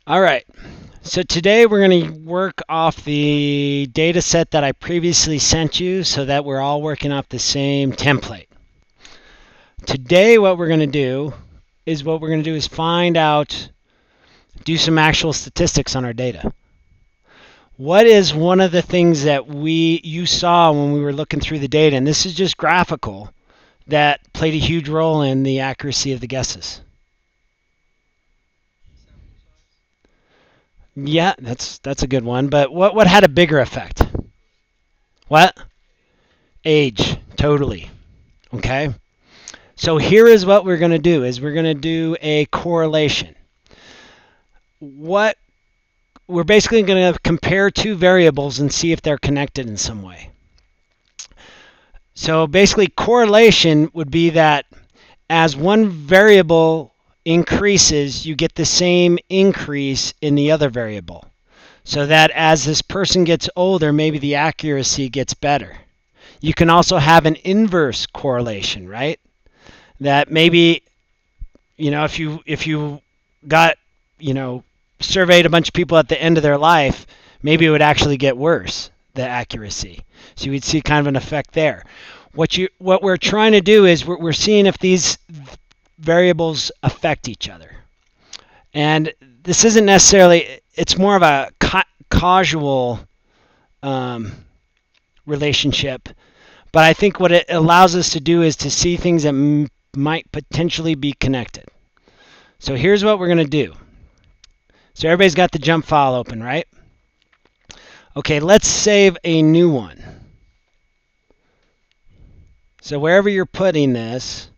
All right. So today we're going to work off the data set that I previously sent you so that we're all working off the same template. Today what we're going to do is find out, do some actual statistics on our data. What is one of the things that you saw when we were looking through the data, and this is just graphical, that played a huge role in the accuracy of the guesses? Yeah, that's a good one. But what had a bigger effect? What? Age. Totally. Okay. So here is what we're going to do is we're going to do a correlation. What we're basically going to compare two variables and see if they're connected in some way. So basically correlation would be that as one variable increases, you get the same increase in the other variable. So that as this person gets older, maybe the accuracy gets better. You can also have an inverse correlation, right? That maybe, if you got, surveyed a bunch of people at the end of their life, maybe it would actually get worse, the accuracy. So you would see kind of an effect there. What we're trying to do is we're seeing if these variables affect each other. And this isn't necessarily, it's more of a causal relationship. But I think what it allows us to do is to see things that might potentially be connected. So here's what we're going to do. So everybody's got the jump file open, right? Okay, let's save a new one. So wherever you're putting this,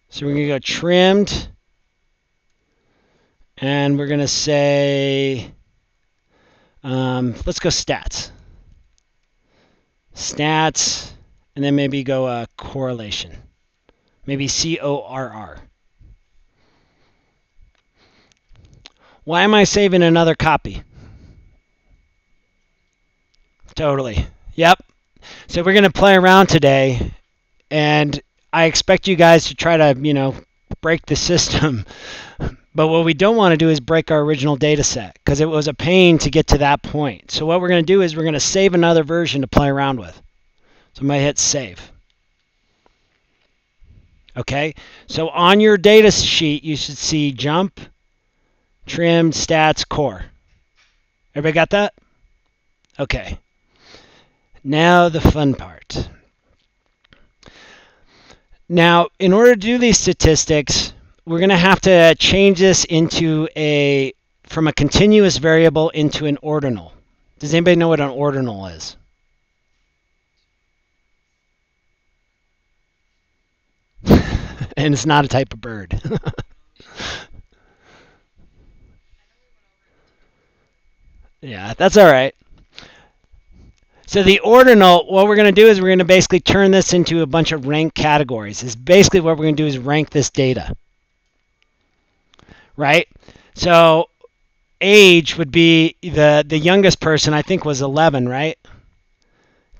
so we're going to go trimmed, and we're going to say, let's go stats. Stats, and then maybe go correlation. Maybe CORR. Why am I saving another copy? Totally. Yep. So we're going to play around today, and I expect you guys to try to, break the system. But what we don't want to do is break our original data set because it was a pain to get to that point. So what we're going to do is we're going to save another version to play around with. So I'm going to hit save. Okay, so on your data sheet, you should see jump, trim, stats, core. Everybody got that? Okay. Now the fun part. Now, in order to do these statistics, we're going to have to change this from a continuous variable into an ordinal. Does anybody know what an ordinal is? And it's not a type of bird. Yeah, that's all right. So the ordinal, what we're going to do is we're going to basically turn this into a bunch of ranked categories. Is basically what we're going to do is rank this data. Right? So age would be the youngest person, I think, was 11, right?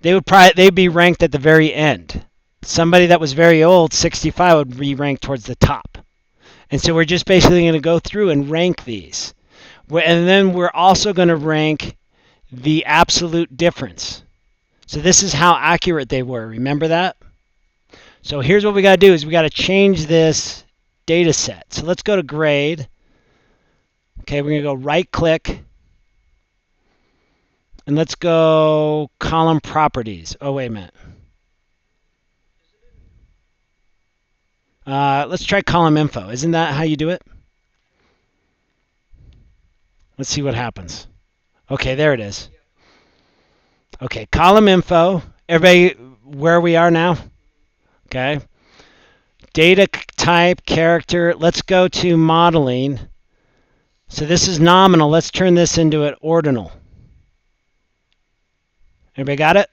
They'd be ranked at the very end. Somebody that was very old, 65, would be ranked towards the top. And so we're just basically going to go through and rank these. And then we're also going to rank the absolute difference. So this is how accurate they were. Remember that? So here's what we got to do is we got to change this data set. So let's go to grade. Okay, we're going to go right click. And let's go column properties. Oh, wait a minute. Let's try column info. Isn't that how you do it? Let's see what happens. Okay, there it is. Okay, column info. Everybody, where we are now? Okay. Data type, character. Let's go to modeling. So this is nominal. Let's turn this into an ordinal. Everybody got it?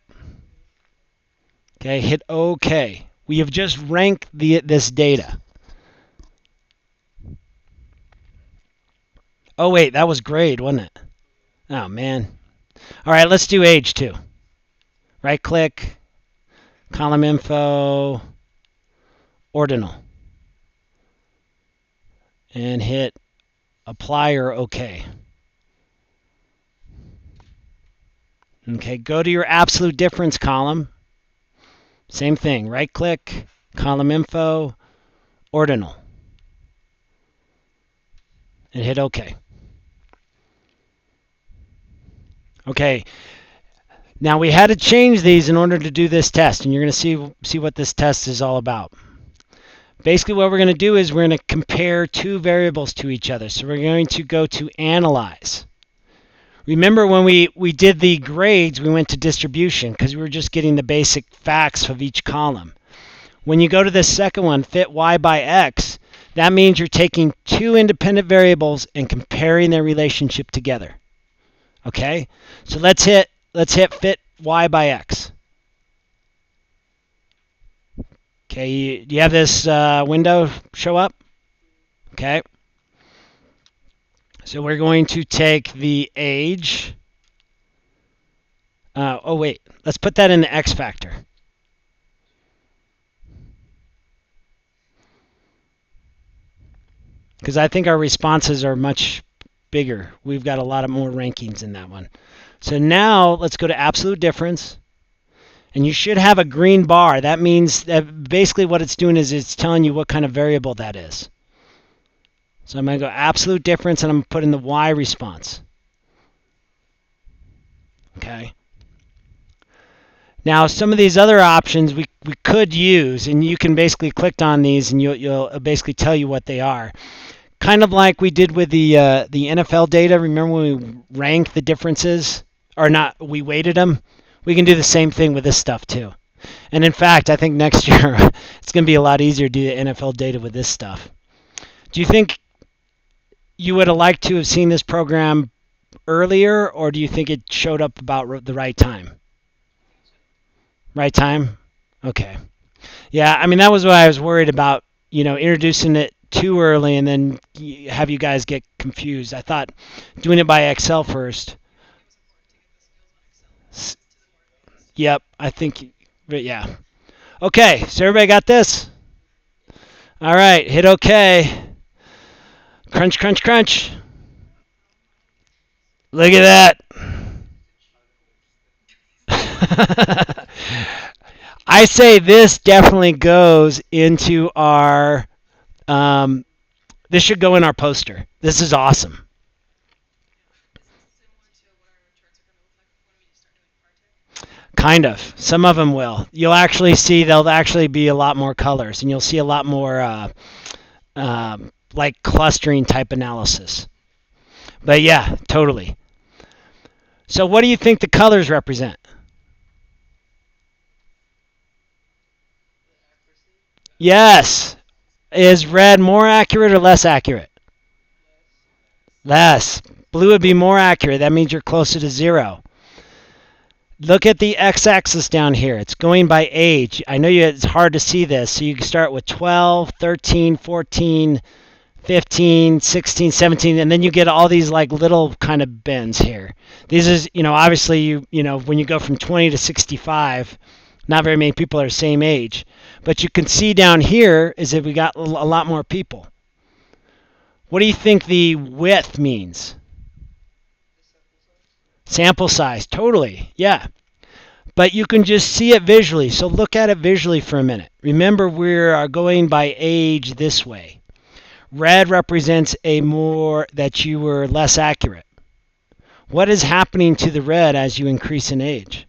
Okay, hit OK. We have just ranked this data. Oh, wait, that was grade, wasn't it? Oh, man. All right, let's do age too. Right click, column info, ordinal. And hit apply or OK. Okay, go to your absolute difference column. Same thing, right click, column info, ordinal, and hit OK. Okay, now we had to change these in order to do this test, and you're going to see what this test is all about. Basically what we're going to do is we're going to compare two variables to each other. So we're going to go to Analyze. Remember when we did the grades, we went to distribution because we were just getting the basic facts of each column. When you go to the second one, fit y by x, that means you're taking two independent variables and comparing their relationship together. Okay? So let's hit fit y by x. Okay, do you have this window show up? Okay. So we're going to take the age. Oh, wait. Let's put that in the x factor. Because I think our responses are much bigger. We've got a lot of more rankings in that one. So now let's go to absolute difference. And you should have a green bar. That means that basically what it's doing is it's telling you what kind of variable that is. So I'm going to go absolute difference, and I'm going to put in the y response. Okay. Now, some of these other options we could use, and you can basically click on these, and you'll basically tell you what they are. Kind of like we did with the NFL data. Remember when we ranked the differences, or not? We weighted them. We can do the same thing with this stuff too. And in fact, I think next year it's going to be a lot easier to do the NFL data with this stuff. Do you think you would have liked to have seen this program earlier, or do you think it showed up about the right time? Right time? Okay. Yeah, I mean, that was what I was worried about, introducing it too early and then have you guys get confused. I thought doing it by Excel first. Yep, I think, but yeah. Okay, so everybody got this? All right, hit OK. Crunch, crunch, crunch. Look at that. I say this definitely goes into our, this should go in our poster. This is awesome. Kind of. Some of them will. You'll actually see there'll actually be a lot more colors, and you'll see a lot more like clustering type analysis. But yeah, totally. So what do you think the colors represent? Yes. Is red more accurate or less accurate? Less. Blue would be more accurate. That means you're closer to 0. Look at the x-axis down here. It's going by age. I know it's hard to see this, so you can start with 12, 13, 14, 15, 16, 17, and then you get all these like little kind of bends here. These is, obviously when you go from 20 to 65, not very many people are the same age. But you can see down here is that we got a lot more people. What do you think the width means? Sample size, totally, yeah. But you can just see it visually, so look at it visually for a minute. Remember, we are going by age this way. Red represents that you were less accurate. What is happening to the red as you increase in age?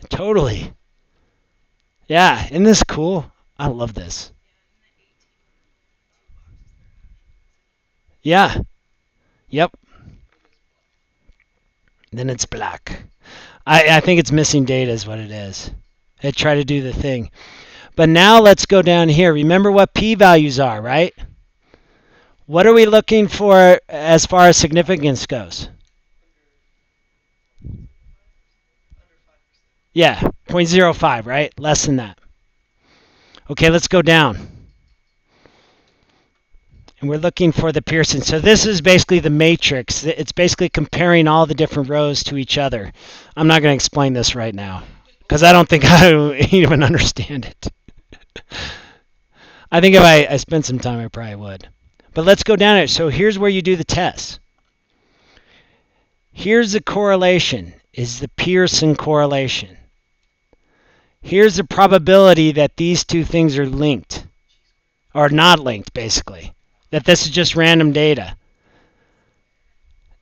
Totally. Yeah, isn't this cool? I love this. Yeah. Yep. Then it's black. I think it's missing data is what it is. I try to do the thing. But now let's go down here. Remember what p-values are, right? What are we looking for as far as significance goes? Yeah, 0.05, right? Less than that. Okay, let's go down. And we're looking for the Pearson. So this is basically the matrix. It's basically comparing all the different rows to each other. I'm not going to explain this right now because I don't think I even understand it. I think if I spent some time, I probably would. But let's go down it. So here's where you do the test. Here's the correlation, is the Pearson correlation. Here's the probability that these two things are linked, or not linked, basically. That this is just random data.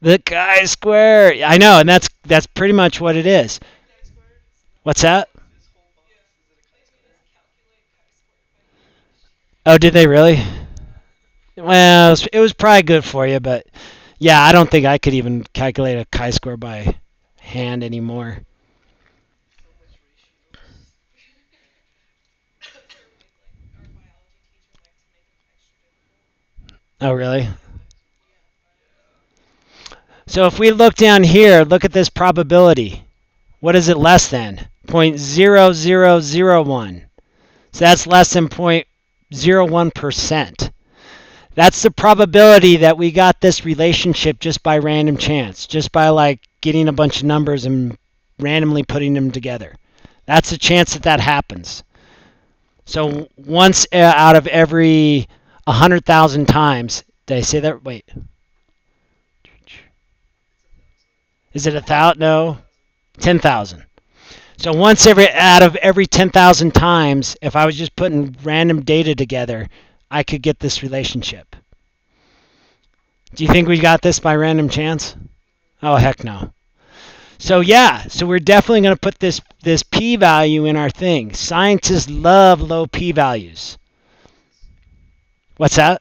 The chi-square, I know, and that's pretty much what it is. What's that? Oh, did they really? Well, it was probably good for you, but yeah, I don't think I could even calculate a chi-square by hand anymore. Oh, really? So if we look down here, look at this probability. What is it less than? 0.0001. So that's less than 0.01%. That's the probability that we got this relationship just by random chance, just by like getting a bunch of numbers and randomly putting them together. That's the chance that that happens. So once out of every 100,000 times, did I say that? Wait. Is it 1,000? No. 10,000. So once out of every 10,000 times, if I was just putting random data together, I could get this relationship. Do you think we got this by random chance? Oh, heck no. So yeah, so we're definitely going to put this p-value in our thing. Scientists love low p-values. What's that?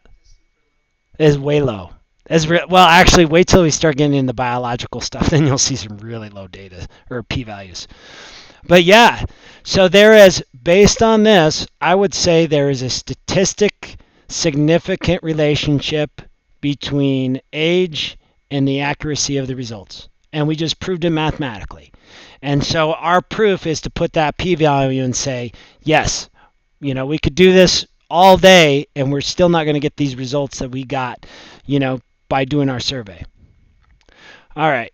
It's way low. Well, actually, wait till we start getting into biological stuff. Then you'll see some really low data or p-values. But yeah, so there is, based on this, I would say there is a statistic significant relationship between age and the accuracy of the results. And we just proved it mathematically. And so our proof is to put that p-value and say, yes, we could do this all day and we're still not going to get these results that we got, by doing our survey. All right.